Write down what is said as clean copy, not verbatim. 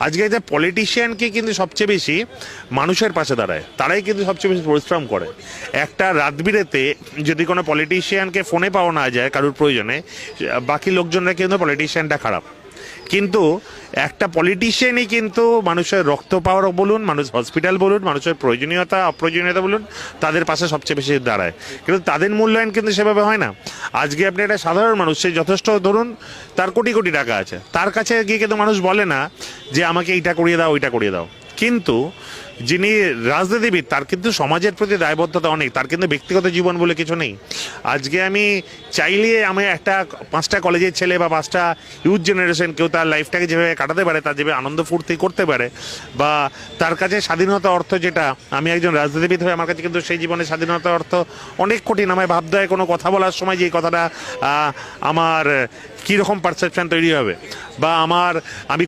আজকে যে পলিটিশিয়ানকে কিন্তু সবচেয়ে বেশি মানুষের পাশে দাঁড়ায়, তারাই কিন্তু সবচেয়ে বেশি পরিশ্রম করে। একটা রাতবিরেতে যদি কোনো পলিটিশিয়ানকে ফোনে পাওয়া না যায় কারোর প্রয়োজনে, বাকি লোকজনরা কিন্তু পলিটিশিয়ানটা খারাপ। কিন্তু একটা পলিটিশিয়ানই কিন্তু মানুষের রক্ত পাওয়ার বলুন, মানুষ হসপিটাল বলুন, মানুষের প্রয়োজনীয়তা অপ্রয়োজনীয়তা বলুন, তাদের পাশে সবচেয়ে বেশি দাঁড়ায়। কিন্তু তাদের মূল্যায়ন কিন্তু সেভাবে হয় না। আজকে আপনি একটা সাধারণ মানুষ, সে যথেষ্ট ধরুন তার কোটি কোটি টাকা আছে, তার কাছে গিয়ে কিন্তু মানুষ বলে না যে আমাকে এইটা করিয়ে দাও ওইটা করিয়ে দাও। কিন্তু যিনি রাজনীতিবিদ, তার কিন্তু সমাজের প্রতি দায়বদ্ধতা অনেক, তার কিন্তু ব্যক্তিগত জীবন বলে কিছু নেই। আজকে আমি চাইলে আমি একটা 5টা কলেজের ছেলে বা 5টা ইউথ জেনারেশন, কেউ তার লাইফটাকে যেভাবে কাটাতে পারে, তার যেভাবে আনন্দ ফুর্তি করতে পারে, বা তার কাছে স্বাধীনতা অর্থ যেটা, আমি একজন রাজনীতিবিদ হয়ে আমার কাছে কিন্তু সেই জীবনে স্বাধীনতা অর্থ অনেক কঠিন। আমায় ভাবতে হয় কোনো কথা বলার সময় যে এই কথাটা আমার কীরকম পারসেপশন তৈরি হবে, বা আমি